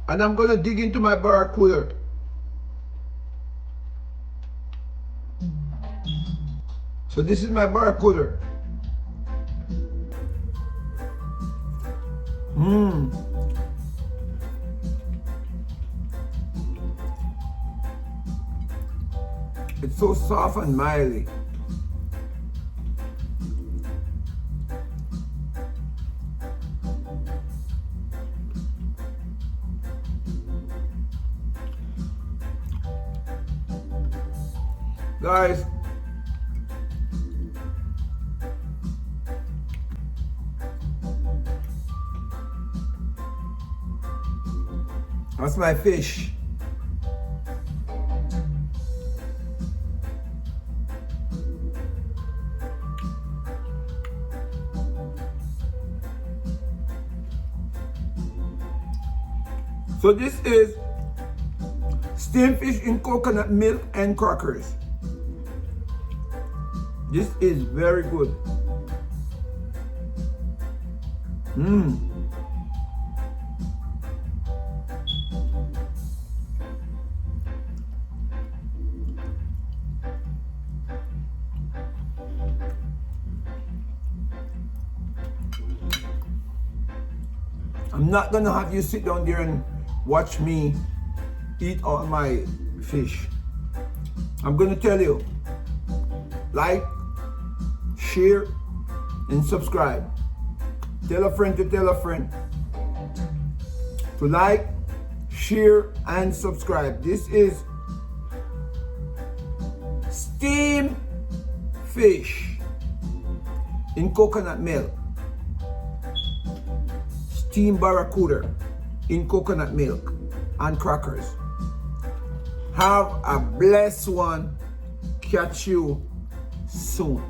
And I'm gonna dig into my Barracuda. So this is my Barracuda. It's so soft and mildy. Guys, that's my fish. So this is steamed fish in coconut milk and crackers. This is very good. I'm not gonna have you sit down there and watch me eat all my fish. I'm gonna tell you, like, share, and subscribe. Tell a friend to tell a friend to like, share, and subscribe. This is steamed fish in coconut milk. Steamed Barracuda in coconut milk and crackers. Have a blessed one. Catch you soon.